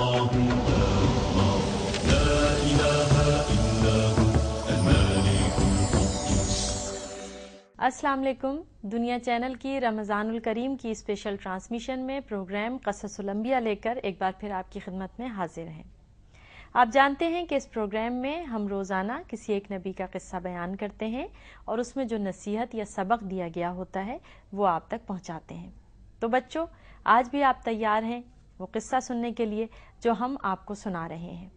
अस्सलाम वालेकुम। दुनिया चैनल की रमज़ानुल करीम की स्पेशल ट्रांसमिशन में प्रोग्राम क़ससुल अंबिया लेकर एक बार फिर आपकी खिदमत में हाजिर हैं। आप जानते हैं कि इस प्रोग्राम में हम रोज़ाना किसी एक नबी का किस्सा बयान करते हैं और उसमें जो नसीहत या सबक दिया गया होता है वो आप तक पहुंचाते हैं। तो बच्चों, आज भी आप तैयार हैं वो किस्सा सुनने के लिए जो हम आपको सुना रहे हैं।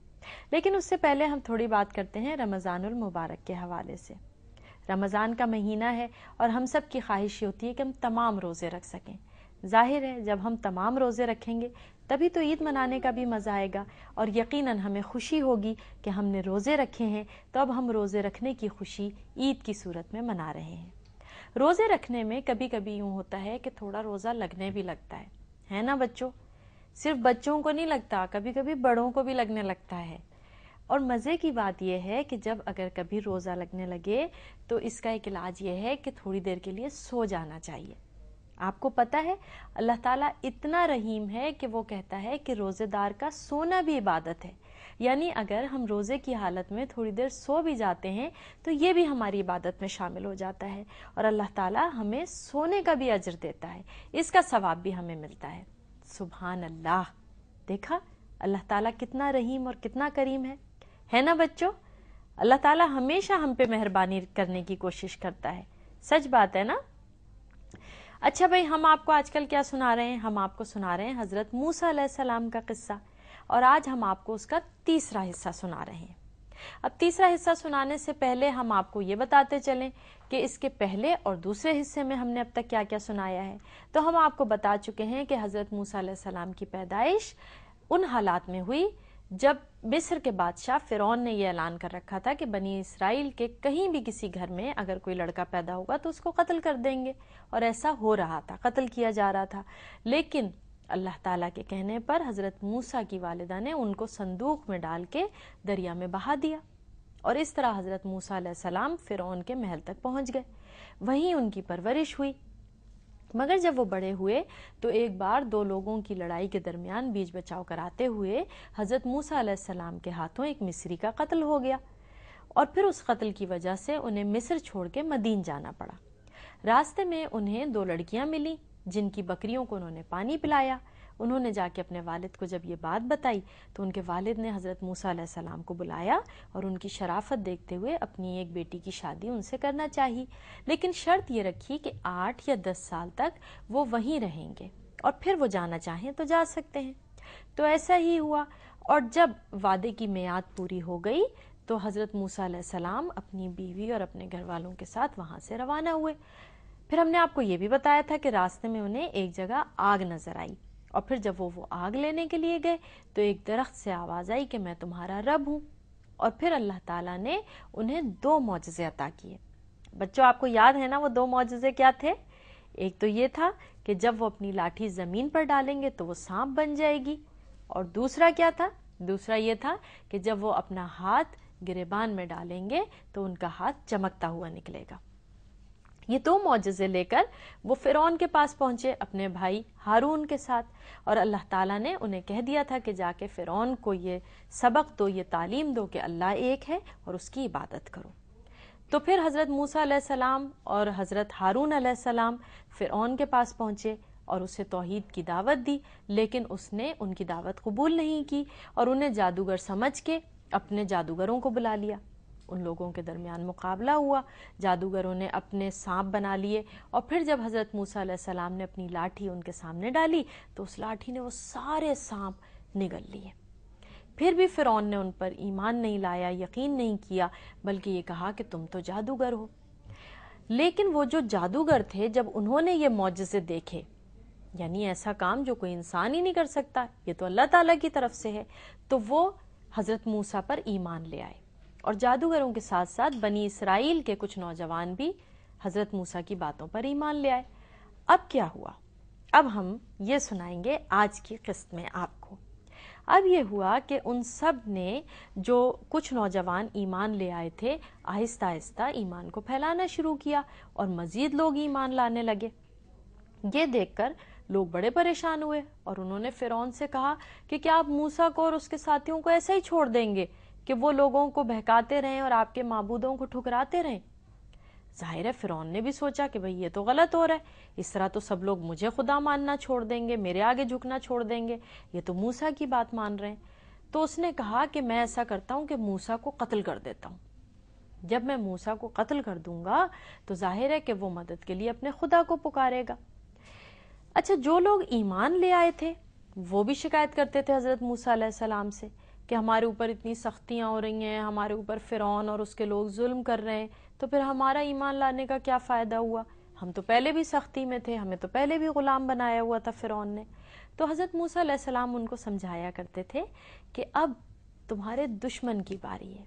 लेकिन उससे पहले हम थोड़ी बात करते हैं रमज़ानुल मुबारक के हवाले से। रमज़ान का महीना है और हम सब की ख्वाहिश होती है कि हम तमाम रोज़े रख सकें। जाहिर है जब हम तमाम रोज़े रखेंगे तभी तो ईद मनाने का भी मज़ा आएगा और यकीनन हमें खुशी होगी कि हमने रोज़े रखे हैं, तो अब हम रोज़े रखने की खुशी ईद की सूरत में मना रहे हैं। रोज़े रखने में कभी कभी यूँ होता है कि थोड़ा रोज़ा लगने भी लगता है ना बच्चों? सिर्फ बच्चों को नहीं लगता, कभी कभी बड़ों को भी लगने लगता है। और मज़े की बात यह है कि जब अगर कभी रोज़ा लगने लगे तो इसका एक इलाज ये है कि थोड़ी देर के लिए सो जाना चाहिए। आपको पता है अल्लाह ताला इतना रहीम है कि वो कहता है कि रोज़ेदार का सोना भी इबादत है। यानी अगर हम रोज़े की हालत में थोड़ी देर सो भी जाते हैं तो ये भी हमारी इबादत में शामिल हो जाता है और अल्लाह ताला हमें सोने का भी अजर देता है, इसका सवाब भी हमें मिलता है। सुभान अल्लाह। देखा अल्लाह ताला कितना रहीम और कितना करीम है ना बच्चों? अल्लाह ताला हमेशा हम पे मेहरबानी करने की कोशिश करता है। सच बात है ना? अच्छा भाई, हम आपको आजकल क्या सुना रहे हैं? हम आपको सुना रहे हैं हजरत मूसा अलैहिस्सलाम का किस्सा, और आज हम आपको उसका तीसरा हिस्सा सुना रहे हैं। अब तीसरा हिस्सा सुनाने से पहले हम आपको ये बताते चलें कि इसके पहले और दूसरे हिस्से में हमने अब तक क्या क्या सुनाया है। तो हम आपको बता चुके हैं कि हजरत मूसा अलैहिस्सलाम की पैदाइश उन हालात में हुई जब मिस्र के बादशाह फिरौन ने यह ऐलान कर रखा था कि बनी इसराइल के कहीं भी किसी घर में अगर कोई लड़का पैदा होगा तो उसको कत्ल कर देंगे, और ऐसा हो रहा था, कत्ल किया जा रहा था। लेकिन अल्लाह ताला के कहने पर हजरत मूसा की वालिदा ने उनको संदूक में डाल के दरिया में बहा दिया, और इस तरह हजरत मूसा अलैहिस्सलाम फिरौन के महल तक पहुंच गए। वहीं उनकी परवरिश हुई। मगर जब वो बड़े हुए तो एक बार दो लोगों की लड़ाई के दरमियान बीच बचाव कराते हुए हजरत मूसा अलैहिस्सलाम के हाथों एक मिस्री का कत्ल हो गया, और फिर उस कत्ल की वजह से उन्हें मिस्र छोड़ के मदीन जाना पड़ा। रास्ते में उन्हें दो लड़कियां मिली जिनकी बकरियों को उन्होंने पानी पिलाया। उन्होंने जाके अपने वालिद को जब ये बात बताई तो उनके वालिद ने हजरत मूसा अलैहिस्सलाम को बुलाया और उनकी शराफत देखते हुए अपनी एक बेटी की शादी उनसे करना चाहिए, लेकिन शर्त ये रखी कि 8 या 10 साल तक वो वहीं रहेंगे और फिर वो जाना चाहें तो जा सकते हैं। तो ऐसा ही हुआ, और जब वादे की मियाद पूरी हो गई तो हजरत मूसा अलैहिस्सलाम अपनी बीवी और अपने घर वालों के साथ वहां से रवाना हुए। फिर हमने आपको ये भी बताया था कि रास्ते में उन्हें एक जगह आग नजर आई, और फिर जब वो आग लेने के लिए गए तो एक दरख्त से आवाज आई कि मैं तुम्हारा रब हूं, और फिर अल्लाह ताला ने उन्हें 2 मौजज़े अता किए। बच्चों, आपको याद है ना वो 2 मौजज़े क्या थे? एक तो ये था कि जब वो अपनी लाठी जमीन पर डालेंगे तो वो सांप बन जाएगी, और दूसरा क्या था? दूसरा ये था कि जब वो अपना हाथ गिरेबान में डालेंगे तो उनका हाथ चमकता हुआ निकलेगा। ये 2 मौजज़े लेकर वो फिरौन के पास पहुंचे अपने भाई हारून के साथ, और अल्लाह ताला ने उन्हें कह दिया था कि जाके फिरौन को ये सबक दो, ये तालीम दो कि अल्लाह एक है और उसकी इबादत करो। तो फिर हजरत मूसा अलैहिस्सलाम और हजरत हारून अलैहिस्सलाम फिरौन के पास पहुंचे और उसे तौहीद की दावत दी, लेकिन उसने उनकी दावत कबूल नहीं की और उन्हें जादूगर समझ के अपने जादूगरों को बुला लिया। उन लोगों के दरमियान मुकाबला हुआ, जादूगरों ने अपने सांप बना लिए, और फिर जब हजरत मूसा अलैहिस्सलाम ने अपनी लाठी उनके सामने डाली तो उस लाठी ने वो सारे सांप निगल लिए। फिर भी फिरौन ने उन पर ईमान नहीं लाया, यकीन नहीं किया, बल्कि ये कहा कि तुम तो जादूगर हो। लेकिन वो जो जादूगर थे, जब उन्होंने ये मौजज़े देखे, यानी ऐसा काम जो कोई इंसान ही नहीं कर सकता, ये तो अल्लाह ताला की तरफ से है, तो वो हजरत मूसा पर ईमान ले आए, और जादूगरों के साथ साथ बनी इसराइल के कुछ नौजवान भी हजरत मूसा की बातों पर ईमान ले आए। अब क्या हुआ? अब हम ये सुनाएंगे आज की किस्त में आपको। अब ये हुआ कि उन सब ने, जो कुछ नौजवान ईमान ले आए थे, आहिस्ता आहिस्ता ईमान को फैलाना शुरू किया और मजीद लोग ईमान लाने लगे। ये देखकर लोग बड़े परेशान हुए और उन्होंने फिरौन से कहा कि क्या आप मूसा को और उसके साथियों को ऐसे ही छोड़ देंगे कि वो लोगों को बहकाते रहें और आपके माबूदों को ठुकराते रहें। जाहिर है फिरौन ने भी सोचा कि भाई ये तो गलत हो रहा है, इस तरह तो सब लोग मुझे खुदा मानना छोड़ देंगे, मेरे आगे झुकना छोड़ देंगे, ये तो मूसा की बात मान रहे हैं। तो उसने कहा कि मैं ऐसा करता हूं कि मूसा को कत्ल कर देता हूं। जब मैं मूसा को कत्ल कर दूंगा तो जाहिर है कि वो मदद के लिए अपने खुदा को पुकारेगा। अच्छा, जो लोग ईमान ले आए थे वो भी शिकायत करते थे हजरत मूसा अलैहिस्सलाम से कि हमारे ऊपर इतनी सख्तियां हो रही हैं, हमारे ऊपर फिरौन और उसके लोग जुल्म कर रहे हैं, तो फिर हमारा ईमान लाने का क्या फायदा हुआ? हम तो पहले भी सख्ती में थे, हमें तो पहले भी गुलाम बनाया हुआ था फिरौन ने। तो हजरत मूसा अलैहिस्सलाम उनको समझाया करते थे कि अब तुम्हारे दुश्मन की बारी है,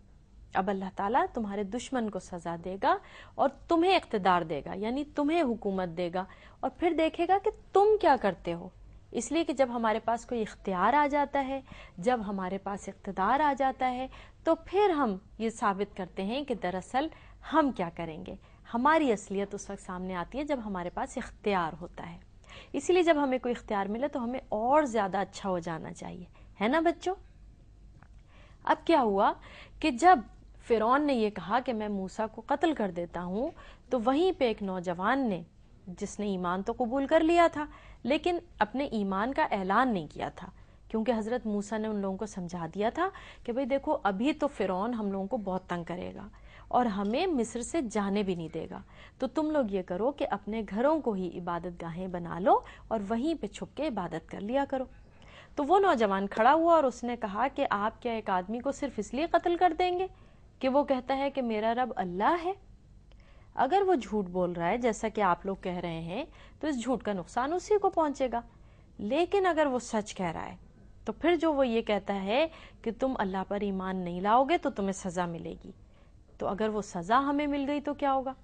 अब अल्लाह ताला तुम्हारे दुश्मन को सजा देगा और तुम्हें इख्तिदार देगा, यानी तुम्हें हुकूमत देगा, और फिर देखेगा कि तुम क्या करते हो। इसलिए कि जब हमारे पास कोई इख्तियार आ जाता है, जब हमारे पास इख्तिदार आ जाता है, तो फिर हम ये साबित करते हैं कि दरअसल हम क्या करेंगे। हमारी असलियत उस वक्त सामने आती है जब हमारे पास इख्तियार होता है। इसीलिए जब हमें कोई इख्तियार मिले तो हमें और ज्यादा अच्छा हो जाना चाहिए, है ना बच्चों। अब क्या हुआ कि जब फिरौन ने ये कहा कि मैं मूसा को कत्ल कर देता हूं, तो वहीं पे एक नौजवान ने, जिसने ईमान तो कबूल कर लिया था लेकिन अपने ईमान का ऐलान नहीं किया था, क्योंकि हजरत मूसा ने उन लोगों को समझा दिया था कि भाई देखो अभी तो फिरौन हम लोगों को बहुत तंग करेगा और हमें मिस्र से जाने भी नहीं देगा, तो तुम लोग ये करो कि अपने घरों को ही इबादत गाहें बना लो और वहीं पे छुप के इबादत कर लिया करो। तो वो नौजवान खड़ा हुआ और उसने कहा कि आप क्या एक आदमी को सिर्फ इसलिए कत्ल कर देंगे कि वो कहता है कि मेरा रब अल्लाह है? अगर वो झूठ बोल रहा है जैसा कि आप लोग कह रहे हैं तो इस झूठ का नुकसान उसी को पहुंचेगा, लेकिन अगर वो सच कह रहा है तो फिर जो वो ये कहता है कि तुम अल्लाह पर ईमान नहीं लाओगे तो तुम्हें सजा मिलेगी, तो अगर वो सजा हमें मिल गई तो क्या होगा?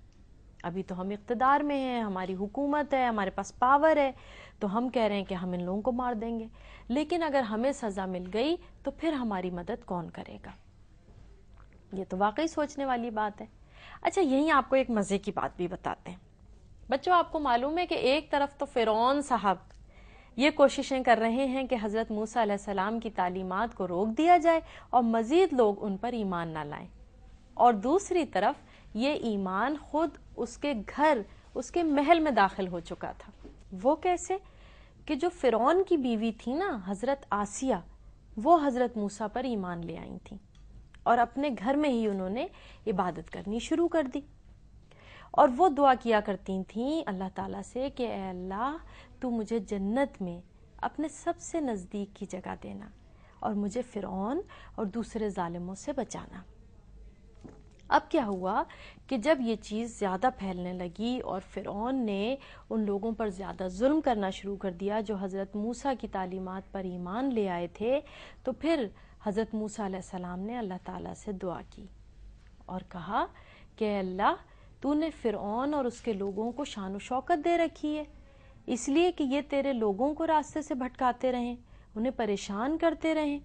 अभी तो हम इख्तिदार में हैं, हमारी हुकूमत है, हमारे पास पावर है, तो हम कह रहे हैं कि हम इन लोगों को मार देंगे, लेकिन अगर हमें सजा मिल गई तो फिर हमारी मदद कौन करेगा? ये तो वाकई सोचने वाली बात है। अच्छा, यही आपको एक मजे की बात भी बताते हैं बच्चों। आपको मालूम है कि एक तरफ तो फिरौन साहब ये कोशिशें कर रहे हैं कि हजरत मूसा अलैहिस्सलाम की तालीमात को रोक दिया जाए और मजीद लोग उन पर ईमान ना लाएं, और दूसरी तरफ ये ईमान खुद उसके घर, उसके महल में दाखिल हो चुका था। वो कैसे कि जो फिरौन की बीवी थी ना हजरत आसिया, वो हजरत मूसा पर ईमान ले आई थी और अपने घर में ही उन्होंने इबादत करनी शुरू कर दी, और वो दुआ किया करती थीं अल्लाह ताला से कि ऐ अल्लाह तू मुझे जन्नत में अपने सबसे नज़दीक की जगह देना और मुझे फिरौन और दूसरे जालिमों से बचाना। अब क्या हुआ कि जब ये चीज़ ज़्यादा फैलने लगी और फिरौन ने उन लोगों पर ज़्यादा जुल्म करना शुरू कर दिया जो हज़रत मूसा की तालीमात पर ईमान ले आए थे, तो फिर हज़रत मूसा अलैहिस्सलाम ने अल्लाह ताला से दुआ की और कहा कि अल्लाह तूने फिरौन और उसके लोगों को शान व शौकत दे रखी है, इसलिए कि ये तेरे लोगों को रास्ते से भटकाते रहें, उन्हें परेशान करते रहें।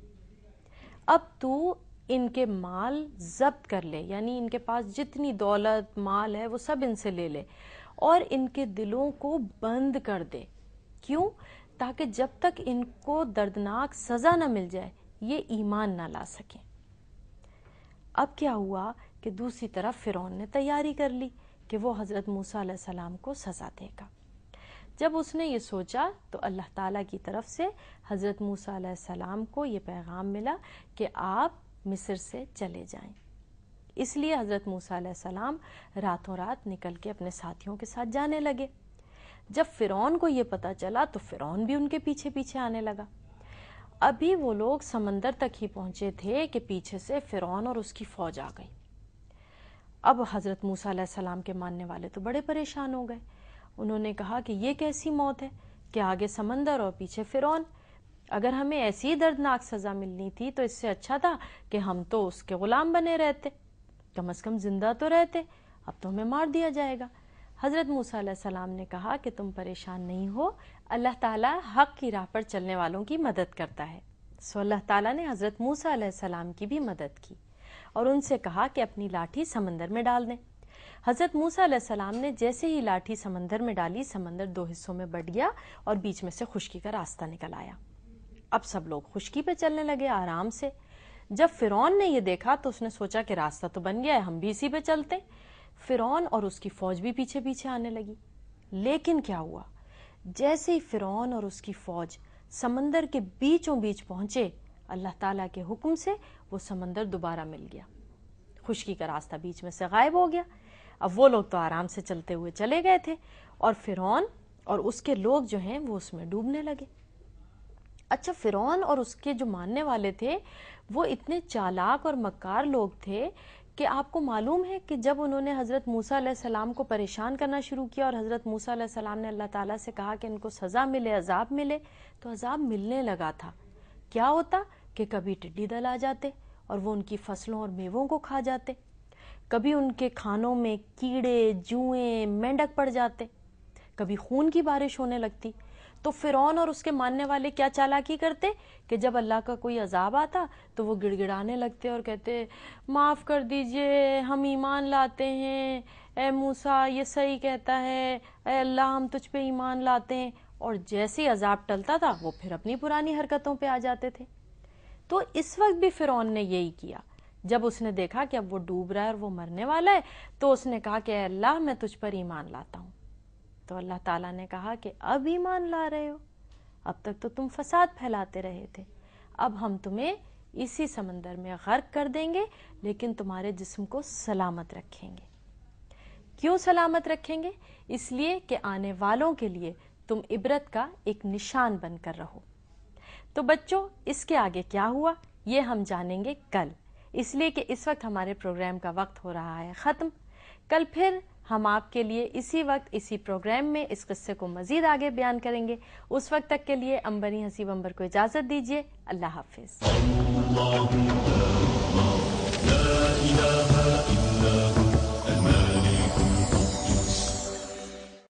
अब तू इनके माल जब्त कर ले, यानी इनके पास जितनी दौलत माल है वो सब इनसे ले ले और इनके दिलों को बंद कर दे। क्यों? ताकि जब तक इनको दर्दनाक सजा न मिल जाए ये ईमान ना ला सके। अब क्या हुआ कि दूसरी तरफ फिरौन ने तैयारी कर ली कि वो हजरत मूसा अलैहिस्सलाम को सजा देगा। जब उसने ये सोचा तो अल्लाह ताला की तरफ से हजरत मूसा अलैहिस्सलाम को ये पैगाम मिला कि आप मिस्र से चले जाएं। इसलिए हजरत मूसा अलैहिस्सलाम रातों रात निकल के अपने साथियों के साथ जाने लगे। जब फिरौन को ये पता चला तो फिरौन भी उनके पीछे पीछे आने लगा। अभी वो लोग समंदर तक ही पहुंचे थे कि पीछे से फिरौन और उसकी फौज आ गई। अब हजरत मूसा अलैहिस्सलाम के मानने वाले तो बड़े परेशान हो गए। उन्होंने कहा कि ये कैसी मौत है कि आगे समंदर और पीछे फिरौन। अगर हमें ऐसी ही दर्दनाक सजा मिलनी थी तो इससे अच्छा था कि हम तो उसके गुलाम बने रहते, कम से कम जिंदा तो रहते, अब तो हमें मार दिया जाएगा। हजरत मूसा अलैहिस्सलाम ने कहा कि तुम परेशान नहीं हो, अल्लाह ताला हक की राह पर चलने वालों की मदद करता है। सो अल्लाह ताला ने हजरत मूसा अलैहिस्सलाम की भी मदद की और उनसे कहा कि अपनी लाठी समंदर में डाल दें। حضرت موسیٰ علیہ السلام نے جیسے ہی لاٹھی سمندر میں ڈالی، سمندر 2 حصوں میں بٹ گیا اور بیچ میں سے خشکی کا راستہ نکل آیا۔ اب سب لوگ خشکی پہ چلنے لگے آرام سے۔ جب فرعون نے یہ دیکھا تو اس نے سوچا کہ راستہ تو بن گیا ہے، ہم بھی اسی پہ چلتے۔ فرعون اور اس کی فوج بھی پیچھے پیچھے آنے لگی۔ لیکن کیا ہوا، جیسے ہی فرعون اور اس کی فوج سمندر کے بیچوں بیچ پہنچے، اللہ تعالیٰ کے حکم سے وہ سمندر دوبارہ مل گیا، خشکی کا راستہ بیچ میں سے غائب ہو گیا۔ اب وہ لوگ تو آرام سے چلتے ہوئے چلے گئے تھے اور فرعون اور اس کے لوگ جو ہیں وہ اس میں ڈوبنے لگے۔ اچھا، فرعون اور اس کے جو ماننے والے تھے وہ اتنے چالاک اور مکار لوگ تھے کہ آپ کو معلوم ہے کہ جب انہوں نے حضرت موسیٰ علیہ السلام کو پریشان کرنا شروع کیا اور حضرت موسیٰ علیہ السلام نے اللہ تعالیٰ سے کہا کہ ان کو سزا ملے، عذاب ملے، تو عذاب ملنے لگا تھا۔ کیا ہوتا کہ کبھی ٹڈی دل آ جاتے اور وہ ان کی فصلوں اور میووں کو کھا جاتے، کبھی ان کے کھانوں میں کیڑے، جوئیں، مینڈک پڑ جاتے، کبھی خون کی بارش ہونے لگتی۔ تو فرعون اور اس کے ماننے والے کیا چالاکی کرتے کہ جب اللہ کا کوئی عذاب آتا تو وہ گڑ گڑانے لگتے اور کہتے معاف کر دیجئے، ہم ایمان لاتے ہیں، اے موسیٰ یہ صحیح کہتا ہے، اے اللہ ہم تجھ پہ ایمان لاتے ہیں۔ اور جیسے عذاب ٹلتا تھا وہ پھر اپنی پرانی حرکتوں پہ آ جاتے تھے۔ تو اس وقت بھی فرعون نے یہی کیا۔ جب اس نے دیکھا کہ اب وہ ڈوب رہا ہے اور وہ مرنے والا ہے تو اس نے کہا کہ اے اللہ میں تجھ پر ایمان لاتا ہوں۔ تو اللہ تعالیٰ نے کہا کہ اب ایمان لا رہے ہو، اب تک تو تم فساد پھیلاتے رہے تھے، اب ہم تمہیں اسی سمندر میں غرق کر دیں گے، لیکن تمہارے جسم کو سلامت رکھیں گے۔ کیوں سلامت رکھیں گے؟ اس لیے کہ آنے والوں کے لیے تم عبرت کا ایک نشان بن کر رہو۔ تو بچوں، اس کے آگے کیا ہوا یہ ہم جانیں گے کل، اس لیے کہ اس وقت ہمارے پروگرام کا وقت ہو رہا ہے ختم۔ کل پھر ہم آپ کے لیے اسی وقت اسی پروگرام میں اس قصے کو مزید آگے بیان کریں گے۔ اس وقت تک کے لیے امبری حسیب امبر کو اجازت دیجیے۔ اللہ حافظ۔